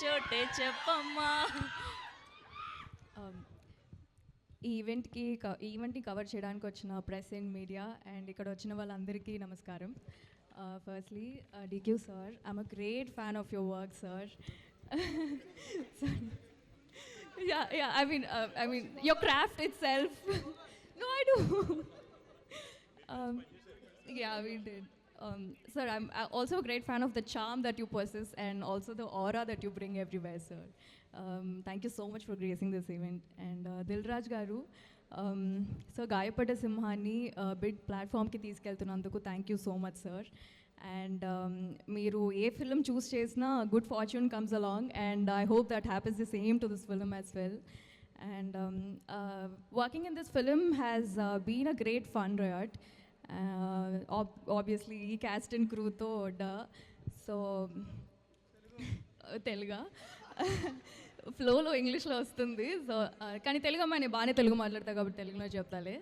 చోటే చెప్పమ్మా. ఈ ఈవెంట్ని కవర్ చేయడానికి వచ్చిన ప్రెస్ అండ్ మీడియా అండ్ ఇక్కడ వచ్చిన వాళ్ళందరికీ నమస్కారం. Firstly DQ sir, I'm a great fan of your work sir. I mean your craft itself. No, I do. Yeah, we did. Sir, I'm also a great fan of the charm that you possess and also the aura that you bring everywhere, sir. Thank you so much for gracing this event. And Dilraj Garu, so Gayapada Simhani big platform ki తీసుకెళ్తున్నందుకు thank you so much, sir. And మీరు a film చూస్ చేసినా good fortune comes along and I hope that happens the same to this film as well. And working in this film has been a great fun, right? Obviously ఈ cast and crew తో so తెలుగా ఫ్లోలో ఇంగ్లీష్లో వస్తుంది. So కానీ తెలుగు అమ్మాయి నేను బాగానే తెలుగు మాట్లాడతా కాబట్టి తెలుగులో చెప్తాలే.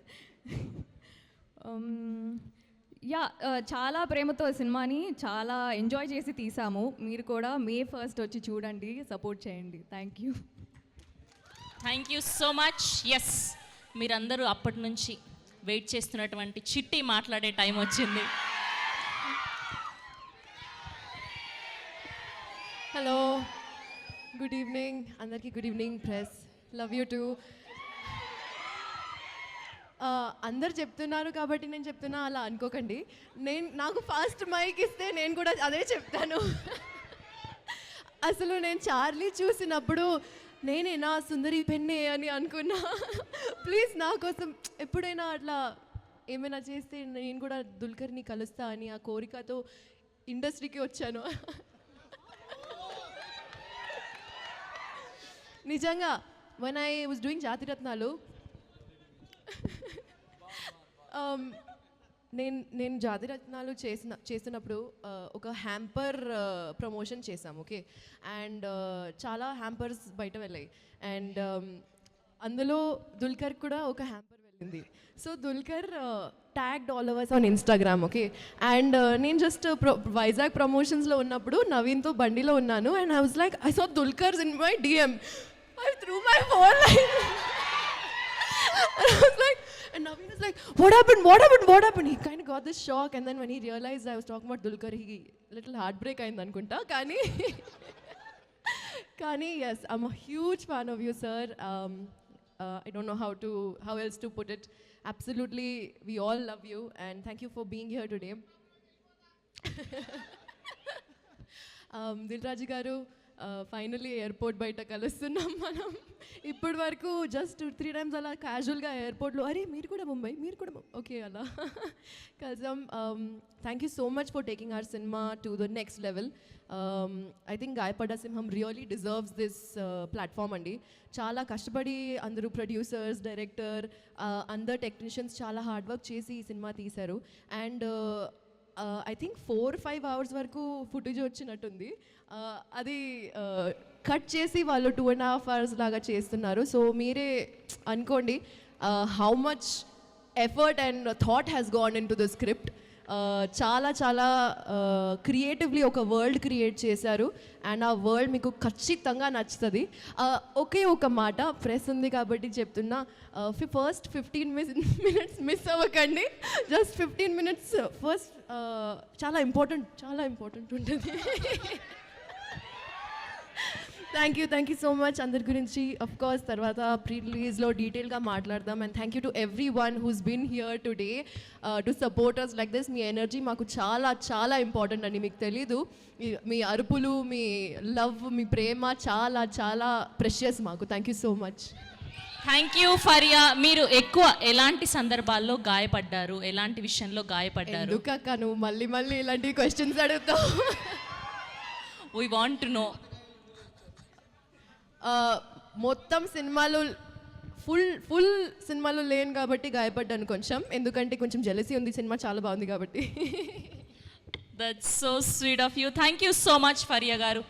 చాలా ప్రేమతో సినిమాని చాలా ఎంజాయ్ చేసి తీసాము. మీరు కూడా May 1st వచ్చి చూడండి, సపోర్ట్ చేయండి. Thank you so much. Yes, మీరందరూ అప్పటి నుంచి వెయిట్ చేస్తున్నటువంటి చిట్టి మాట్లాడే టైం వచ్చింది. హలో, గుడ్ ఈవినింగ్ అందరికీ. Good evening press, love you too. అందరు చెప్తున్నారు కాబట్టి నేను చెప్తున్నా అలా అనుకోకండి. నాకు ఫస్ట్ మైక్ ఇస్తే నేను కూడా అదే చెప్తాను. అసలు నేను చార్లీ చూసినప్పుడు నేనేనా సుందరి పెన్నే అని అనుకున్నా. ప్లీజ్ నా కోసం ఎప్పుడైనా అట్లా ఏమైనా చేస్తే నేను కూడా దుల్కర్ని కలుస్తా అని ఆ కోరికతో ఇండస్ట్రీకి వచ్చాను. నిజంగా when I was doing జాతిరత్నాలు నేను జాతిరత్నాలు చేస్తున్నప్పుడు ఒక హ్యాంపర్ ప్రమోషన్ చేసాము. ఓకే, అండ్ చాలా హ్యాంపర్స్ బయట వెళ్ళాయి అండ్ అందులో దుల్కర్ కూడా ఒక హ్యాంపర్ వెళ్ళింది. So Dulquer tagged all ours on Instagram. Okay, and నేను జస్ట్ వైజాగ్ ప్రమోషన్స్లో ఉన్నప్పుడు నవీన్తో బండిలో ఉన్నాను and I was like, I saw Dulquer's in my DM. I threw my phone like I was like, and Naveen was like, what happened? He kind of got this shock and then when he realized I was talking about Dulquer, he little heartbreak ayindi anukunta. Kani yes, I'm a huge fan of you, sir. I don't know how else to put it. Absolutely, we all love you and thank you for being here today. Dilraj garu, finally airport బయట కలుస్తున్నాం మనం. ఇప్పటి వరకు just 2-3 times అలా క్యాజువల్గా ఎయిర్పోర్ట్లో, అరే మీరు కూడా ముంబై, ఓకే అలా కలిసాం. Thank you so much for taking our cinema to the next level. I think గాయపడ్డ సింహం రియలీ డిజర్వ్స్ దిస్ ప్లాట్ఫామ్ అండి. చాలా కష్టపడి అందరూ ప్రొడ్యూసర్స్, డైరెక్టర్, అందరు టెక్నీషియన్స్ చాలా హార్డ్ వర్క్ చేసి ఈ సినిమా తీశారు. అండ్ ఐ థింక్ 4-5 hours వరకు ఫుటేజ్ వచ్చినట్టుంది. అది కట్ చేసి వాళ్ళు 2.5 hours లాగా చేస్తున్నారు. సో మీరే అనుకోండి how much effort and thought has gone in to the script. చాలా చాలా క్రియేటివ్లీ ఒక వరల్డ్ క్రియేట్ చేశారు అండ్ ఆ వరల్డ్ మీకు ఖచ్చితంగా నచ్చుతుంది. ఒకే ఒక మాట, ప్రెస్ ఉంది కాబట్టి చెప్తున్నా, ఫస్ట్ 15 minutes మిస్ అవ్వకండి. జస్ట్ 15 minutes ఫస్ట్ చాలా ఇంపార్టెంట్ ఉంటుంది. Thank you so much. అందరి గురించి అఫ్ కోర్స్ తర్వాత ప్రీ రిలీజ్లో డీటెయిల్గా మాట్లాడదాం. And thank you to everyone who's been here today to support us like this. మీ ఎనర్జీ మాకు చాలా చాలా ఇంపార్టెంట్ అండి. మీకు తెలీదు, మీ అరుపులు, మీ లవ్, మీ ప్రేమ చాలా చాలా ప్రెషియస్ మాకు. Thank you so much. Thank you Faria. మీరు ఎక్కువ ఎలాంటి సందర్భాల్లో గాయపడ్డారు, ఎలాంటి విషయంలో గాయపడ్డారు? ఎందుకక్క నువ్వు మళ్ళీ ఇలాంటి క్వశ్చన్స్ అడుగుతావు? We want to know. మొత్తం సినిమాలో ఫుల్ సినిమాలో లేను కాబట్టి గాయపడ్డాను కొంచెం, ఎందుకంటే కొంచెం జెలసీ ఉంది, సినిమా చాలా బాగుంది కాబట్టి. That's so sweet of you. Thank you so much Faria గారు.